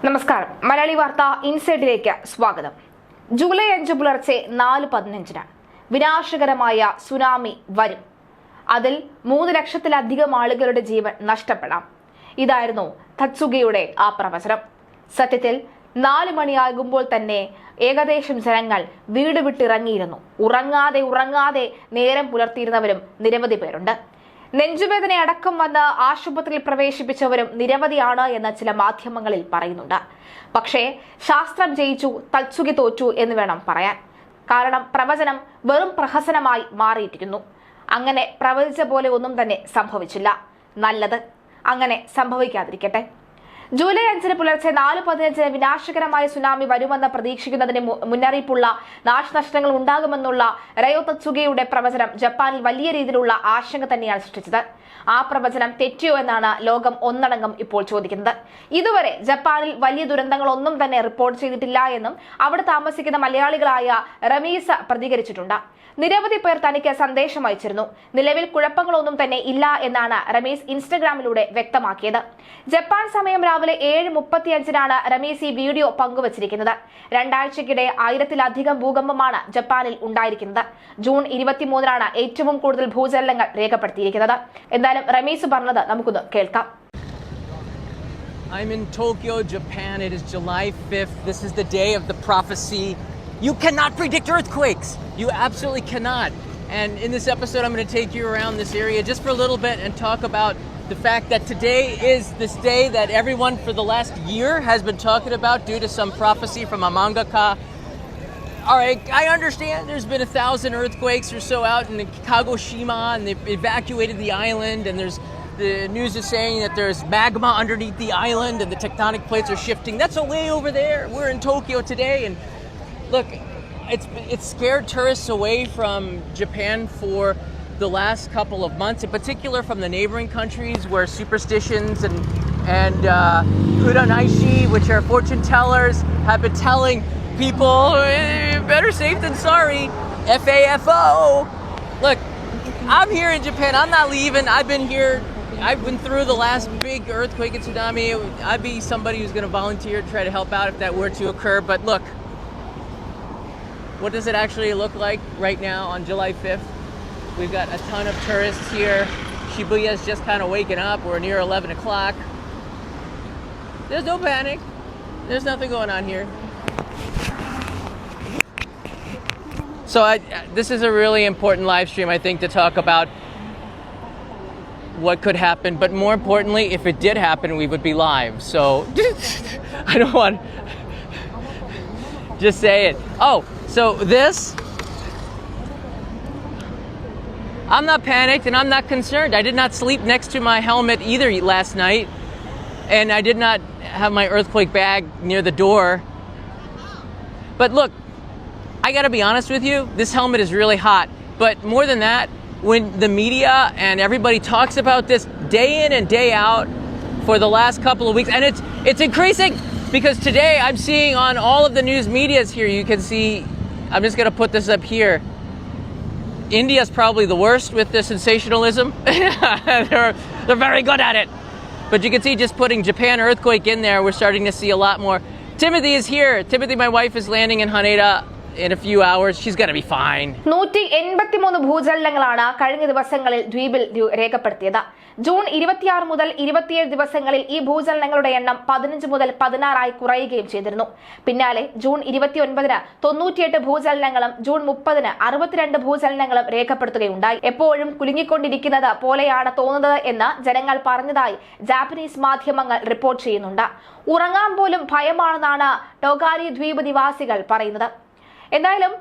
നമസ്കാരം. മലയാളി വാർത്ത ഇൻസൈഡിലേക്ക് സ്വാഗതം. ജൂലൈ 5 പുലർച്ചെ 4:15 വിനാശകരമായ സുനാമി വരും. അതിൽ 3 ലക്ഷത്തിലധികം ആളുകളുടെ ജീവൻ നഷ്ടപ്പെടാം. ഇതായിരുന്നു തത്സുഗയുടെ ആ പ്രവചനം. സത്യത്തിൽ 4 മണിയാകുമ്പോൾ തന്നെ ഏകദേശം ജനങ്ങൾ വീട് വിട്ടിറങ്ങിയിരുന്നു. ഉറങ്ങാതെ നേരം പുലർത്തിയിരുന്നവരും നിരവധി പേരുണ്ട്. നെഞ്ചുവേദന അടക്കം വന്ന് ആശുപത്രിയിൽ പ്രവേശിപ്പിച്ചവരും നിരവധിയാണ് എന്ന് ചില മാധ്യമങ്ങളിൽ പറയുന്നുണ്ട്. പക്ഷേ ശാസ്ത്രം ജയിച്ചു, തത്സുഗി തോറ്റു എന്ന് വേണം പറയാൻ. കാരണം പ്രവചനം വെറും പ്രഹസനമായി മാറിയിരിക്കുന്നു. അങ്ങനെ പ്രവചിച്ച പോലെ ഒന്നും തന്നെ സംഭവിച്ചില്ല. നല്ലത്, അങ്ങനെ സംഭവിക്കാതിരിക്കട്ടെ. ജൂലൈ 5 പുലർച്ചെ 4:15 വിനാശകരമായ സുനാമി വരുമെന്ന് പ്രതീക്ഷിക്കുന്നതിന് മുന്നറിയിപ്പുള്ള നാശനഷ്ടങ്ങൾ ഉണ്ടാകുമെന്നുള്ള റയോ തത്സുഗയുടെ പ്രവചനം ജപ്പാനിൽ വലിയ രീതിയിലുള്ള ആശങ്ക തന്നെയാണ് സൃഷ്ടിച്ചത്. ആ പ്രവചനം തെറ്റിയോ എന്നാണ് ലോകം ഒന്നടങ്കം ഇപ്പോൾ ചോദിക്കുന്നത്. ഇതുവരെ ജപ്പാനിൽ വലിയ ദുരന്തങ്ങളൊന്നും തന്നെ റിപ്പോർട്ട് ചെയ്തിട്ടില്ല എന്നും അവിടെ താമസിക്കുന്ന മലയാളികളായ റമീസ് പ്രതികരിച്ചിട്ടുണ്ട്. നിരവധി പേർ തനിക്ക് സന്ദേശം അയച്ചിരുന്നു. നിലവിൽ കുഴപ്പങ്ങളൊന്നും തന്നെ ഇല്ല എന്നാണ് റമീസ് ഇൻസ്റ്റഗ്രാമിലൂടെ വ്യക്തമാക്കിയത്. ജപ്പാൻ സമയം രാവിലെ 7:35 റമീസ് ഈ വീഡിയോ പങ്കുവച്ചിരിക്കുന്നത്. 2 ആഴ്ചക്കിടെ 1000-ലധികം ഭൂകമ്പമാണ് ജപ്പാനിൽ ഉണ്ടായിരിക്കുന്നത്. ജൂൺ 23 ഏറ്റവും കൂടുതൽ ഭൂചലനങ്ങൾ രേഖപ്പെടുത്തിയിരിക്കുന്നത്. എന്തായാലും റമീസ് പറഞ്ഞത് നമുക്കൊന്ന് കേൾക്കാം. I'm in Tokyo, Japan. It is July 5th. This is the day of the prophecy. You cannot predict earthquakes. You absolutely cannot. And in this episode, I'm going to take you around this area just for a little bit and talk about the fact that today is this day that everyone for the last year has been talking about due to some prophecy from a mangaka. All right, I understand there's been 1,000 earthquakes or so out in Kagoshima, and they've evacuated the island, and the news is saying that there's magma underneath the island and the tectonic plates are shifting. That's way over there. We're in Tokyo today, and look, it's scared tourists away from Japan for the last couple of months, in particular from the neighboring countries where superstitions and uranaishi, which are fortune tellers, have been telling people better safe than sorry. FAFO. Look, I'm here in Japan. I'm not leaving. I've been here. I've been through the last big earthquake and tsunami. I'd be somebody who's going to volunteer to try to help out if that were to occur. But look, what does it actually look like right now on July 5th? We've got a ton of tourists here. Shibuya's just kind of waking up. We're near 11 o'clock. There's no panic. There's nothing going on here. So this is a really important live stream, I think, to talk about what could happen. But more importantly, if it did happen, we would be live. So I don't want just say it. Oh, so this, I'm not panicked and I'm not concerned. I did not sleep next to my helmet either last night, and I did not have my earthquake bag near the door. But look, I gotta be honest with you, this helmet is really hot. But more than that, when the media and everybody talks about this day in and day out for the last couple of weeks, and it's increasing, because today I'm seeing on all of the news medias here, you can see, I'm just going to put this up here. India's probably the worst with the sensationalism. They're very good at it. But you can see just putting Japan earthquake in there, we're starting to see a lot more. Timothy is here. Timothy, my wife, is landing in Haneda in a few hours. She's going to be fine. 183 ഭൂചലനങ്ങളാണ് കഴിഞ്ഞ ദിവസങ്ങളിൽ ദ്വീപിൽ രേഖപ്പെടുത്തിയത്. June 26 മുതൽ 27 ദിവസങ്ങളിൽ ഈ ഭൂചലനങ്ങളുടെ എണ്ണം 15 മുതൽ 16 കുറയുകയും ചെയ്തിരുന്നു. പിന്നാലെ ജൂൺ 29 98 ഭൂചലനങ്ങളും ജൂൺ 30 62 ഭൂചലനങ്ങളും രേഖപ്പെടുത്തുകയുണ്ടായി. എപ്പോഴും കുലുങ്ങിക്കൊണ്ടിരിക്കുന്നത് പോലെയാണ് തോന്നുന്നത് എന്ന് ജനങ്ങൾ പറഞ്ഞതായി ജാപ്പനീസ് മാധ്യമങ്ങൾ റിപ്പോർട്ട് ചെയ്യുന്നുണ്ട്. ഉറങ്ങാൻ പോലും ഭയമാണെന്നാണ് ടോഗാരി ദ്വീപ് നിവാസികൾ പറയുന്നത്. എന്തായാലും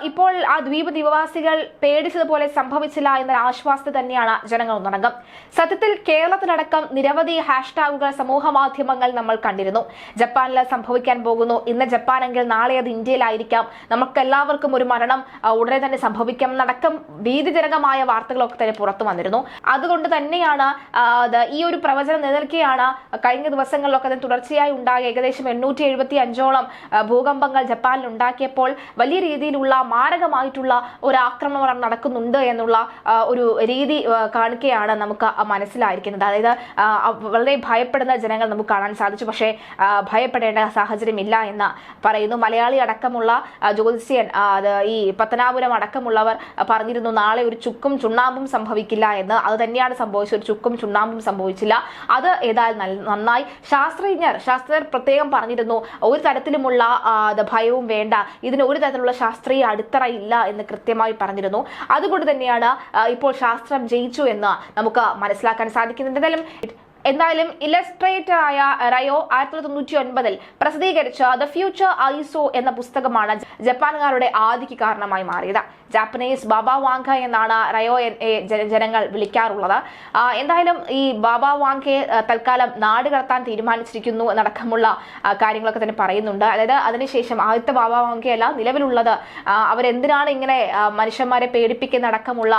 ഇപ്പോൾ ആ ദ്വീപ് നിവാസികൾ പേടിച്ചതുപോലെ സംഭവിച്ചില്ല എന്ന ആശ്വാസത്തിൽ തന്നെയാണ് ജനങ്ങൾ ഒന്നടങ്കം. സത്യത്തിൽ കേരളത്തിലടക്കം നിരവധി ഹാഷ്ടാഗുകൾ സമൂഹ മാധ്യമങ്ങൾ നമ്മൾ കണ്ടിരുന്നു. ജപ്പാനിൽ സംഭവിക്കാൻ പോകുന്നു, ഇന്ന് ജപ്പാനെങ്കിൽ നാളെ അത് ഇന്ത്യയിലായിരിക്കാം, നമുക്ക് എല്ലാവർക്കും ഒരു മരണം ഉടനെ തന്നെ സംഭവിക്കാം എന്നടക്കം ഭീതിജനകമായ വാർത്തകളൊക്കെ തന്നെ പുറത്തു വന്നിരുന്നു. അതുകൊണ്ട് തന്നെയാണ് ഈ ഒരു പ്രവചനം നിലനിൽക്കെയാണ് കഴിഞ്ഞ ദിവസങ്ങളിലൊക്കെ തുടർച്ചയായി ഉണ്ടായ ഏകദേശം 875ഓളം ഭൂകമ്പങ്ങൾ ജപ്പാനിൽ ഉണ്ടാക്കിയപ്പോൾ വലിയ രീതിയിലുള്ള മാരകമായിട്ടുള്ള ഒരു ആക്രമണം നടക്കുന്നുണ്ട് എന്നുള്ള ഒരു രീതി കാണിക്കുകയാണ് നമുക്ക് മനസ്സിലായിരിക്കുന്നത്. അതായത് വളരെ ഭയപ്പെടുന്ന ജനങ്ങൾ നമുക്ക് കാണാൻ സാധിച്ചു. പക്ഷേ ഭയപ്പെടേണ്ട സാഹചര്യമില്ല എന്ന് പറയുന്നു. മലയാളി അടക്കമുള്ള ജ്യോതിസ്യൻ ഈ പത്തനാപുരം അടക്കമുള്ളവർ പറഞ്ഞിരുന്നു നാളെ ഒരു ചുക്കും ചുണ്ണാമ്പും സംഭവിക്കില്ല എന്ന്. അത് തന്നെയാണ് സംഭവിച്ചത്. ഒരു ചുക്കും ചുണ്ണാമ്പും സംഭവിച്ചില്ല. അത് ഏതായാലും നന്നായി. ശാസ്ത്രജ്ഞർ പ്രത്യേകം പറഞ്ഞിരുന്നു ഒരു തരത്തിലുമുള്ള ഭയവും വേണ്ട, ഇതിന് ഒരു തരത്തിലുള്ള ശാസ്ത്രീയ അടിത്തറ ഇല്ല എന്ന് കൃത്യമായി പറഞ്ഞിരുന്നു. അതുകൊണ്ട് തന്നെയാണ് ഇപ്പോൾ ശാസ്ത്രം ജയിച്ചു എന്ന് നമുക്ക് മനസ്സിലാക്കാൻ സാധിക്കുന്നത്. എന്തായാലും ഇലസ്ട്രേറ്റർ ആയ റയോ 1999 പ്രസിദ്ധീകരിച്ച ദ ഫ്യൂച്ചർ ഐസോ എന്ന പുസ്തകമാണ് ജപ്പാൻകാരുടെ ആദിക്ക് കാരണമായി മാറിയത്. ജാപ്പനീസ് ബാബ വാങ്ക എന്നാണ് റയോ ജനങ്ങൾ വിളിക്കാറുള്ളത്. എന്തായാലും ഈ ബാബ വാങ്കയെ തൽക്കാലം നാട് കടത്താൻ തീരുമാനിച്ചിരിക്കുന്നു എന്നടക്കമുള്ള കാര്യങ്ങളൊക്കെ തന്നെ പറയുന്നുണ്ട്. അതായത് അതിനുശേഷം ആദ്യത്തെ ബാബ വാങ്കയല്ല നിലവിലുള്ളത്. അവരെന്തിനാണ് ഇങ്ങനെ മനുഷ്യന്മാരെ പേടിപ്പിക്കുന്ന അടക്കമുള്ള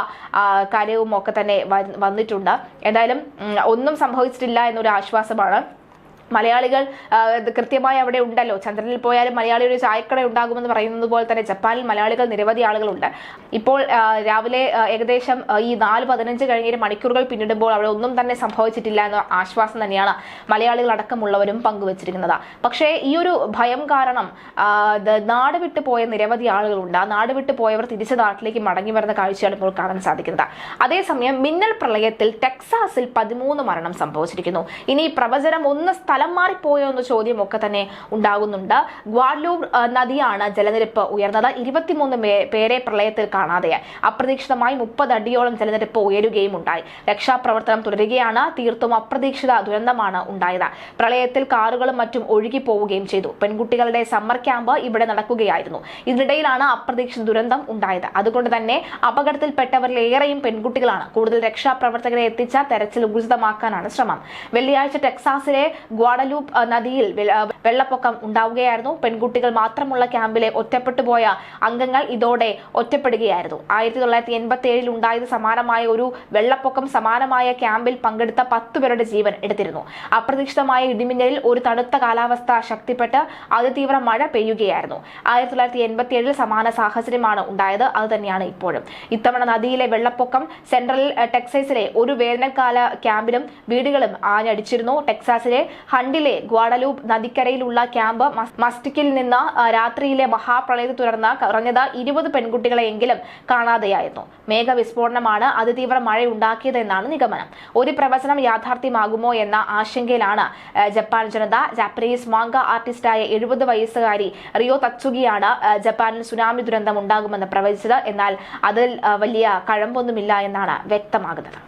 കാര്യവും ഒക്കെ തന്നെ വന്നിട്ടുണ്ട്. എന്തായാലും ഒന്നും സംഭവിച്ചിട്ടില്ല എന്നൊരു ആശ്വാസമാണ്. മലയാളികൾ കൃത്യമായി അവിടെ ഉണ്ടല്ലോ. ചന്ദ്രനിൽ പോയാലും മലയാളി ഒരു ചായക്കട ഉണ്ടാകുമെന്ന് പറയുന്നത് പോലെ തന്നെ ജപ്പാനിൽ മലയാളികൾ നിരവധി ആളുകളുണ്ട്. ഇപ്പോൾ രാവിലെ ഏകദേശം ഈ 4:15 കഴിഞ്ഞ മണിക്കൂറുകൾ പിന്നിടുമ്പോൾ അവിടെ ഒന്നും തന്നെ സംഭവിച്ചിട്ടില്ല എന്ന ആശ്വാസം തന്നെയാണ് മലയാളികൾ അടക്കമുള്ളവരും പങ്കുവച്ചിരിക്കുന്നത്. പക്ഷേ ഈ ഒരു ഭയം കാരണം നാട് വിട്ടു പോയ നിരവധി ആളുകളുണ്ട്. ആ നാട് വിട്ടു പോയവർ തിരിച്ച് നാട്ടിലേക്ക് മടങ്ങി വരുന്ന കാഴ്ചയാണ് ഇപ്പോൾ കാണാൻ സാധിക്കുന്നത്. അതേസമയം മിന്നൽ പ്രളയത്തിൽ ടെക്സാസിൽ 13 മരണം സംഭവിച്ചിരിക്കുന്നു. ഇനി പ്രവചനം ഒന്ന് സ്ഥലം മാറിപ്പോയോ എന്ന ചോദ്യമൊക്കെ തന്നെ ഉണ്ടാകുന്നുണ്ട്. ഗ്വാഡലൂപ്പ് നദിയാണ് ജലനിരപ്പ് ഉയർന്നത്. 23 പേരെ പ്രളയത്തിൽ കാണാതെയായി. അപ്രതീക്ഷിതമായി 30 അടിയോളം ജലനിരപ്പ് ഉയരുകയും ഉണ്ടായി. രക്ഷാപ്രവർത്തനം തുടരുകയാണ്. തീർത്തും അപ്രതീക്ഷിത ദുരന്തമാണ് ഉണ്ടായത്. പ്രളയത്തിൽ കാറുകളും മറ്റും ഒഴുകി പോവുകയും ചെയ്തു. പെൺകുട്ടികളുടെ സമ്മർ ക്യാമ്പ് ഇവിടെ നടക്കുകയായിരുന്നു. ഇതിനിടയിലാണ് അപ്രതീക്ഷിത ദുരന്തം ഉണ്ടായത്. അതുകൊണ്ട് തന്നെ അപകടത്തിൽപ്പെട്ടവരിൽ ഏറെയും പെൺകുട്ടികളാണ്. കൂടുതൽ രക്ഷാപ്രവർത്തകരെ എത്തിച്ച തെരച്ചിൽ ഊർജിതമാക്കാനാണ് ശ്രമം. വെള്ളിയാഴ്ച ടെക്സാസിലെ ഗ്വാഡലൂപ്പ് നദിയിൽ വെള്ളപ്പൊക്കം ഉണ്ടാവുകയായിരുന്നു. പെൺകുട്ടികൾ മാത്രമുള്ള ക്യാമ്പിലെ ഒറ്റപ്പെട്ടുപോയ അംഗങ്ങൾ ഇതോടെ ഒറ്റപ്പെടുകയായിരുന്നു. 1987 ഉണ്ടായത് സമാനമായ ഒരു വെള്ളപ്പൊക്കം സമാനമായ ക്യാമ്പിൽ പങ്കെടുത്ത 10 പേരുടെ ജീവൻ എടുത്തിരുന്നു. അപ്രതീക്ഷിതമായ ഇടിമിന്നലിൽ ഒരു തണുത്ത കാലാവസ്ഥ ശക്തിപ്പെട്ട് അതിതീവ്ര മഴ പെയ്യുകയായിരുന്നു. 1987 സമാന സാഹചര്യമാണ് ഉണ്ടായത്. അത് തന്നെയാണ് ഇപ്പോഴും. ഇത്തവണ നദിയിലെ വെള്ളപ്പൊക്കം സെൻട്രൽ ടെക്സസിലെ ഒരു വേനൽക്കാല ക്യാമ്പിലും വീടുകളും ആഞ്ഞടിച്ചിരുന്നു. ടെക്സാസിലെ ഹണ്ടിലെ ഗ്വാഡലൂപ്പ് നദിക്കരയിലുള്ള ക്യാമ്പ് മസ്റ്റിക്കിൽ നിന്ന് രാത്രിയിലെ മഹാപ്രളയത്തെ തുടർന്ന് കുറഞ്ഞത് 20 പെൺകുട്ടികളെയെങ്കിലും കാണാതെയായിരുന്നു. മേഘവിസ്ഫോടനമാണ് അതിതീവ്ര മഴയുണ്ടാക്കിയതെന്നാണ് നിഗമനം. ഒരു പ്രവചനം യാഥാർത്ഥ്യമാകുമോ എന്ന ആശങ്കയിലാണ് ജപ്പാൻ ജനത. ജാപ്പനീസ് മാങ്ക ആർട്ടിസ്റ്റായ 70 വയസ്സുകാരി റിയോ തത്സുഗിയാണ് ജപ്പാനിൽ സുനാമി ദുരന്തം ഉണ്ടാകുമെന്ന് പ്രവചിച്ചത്. എന്നാൽ അതിൽ വലിയ കഴമ്പൊന്നുമില്ല എന്നാണ് വ്യക്തമാകുന്നത്.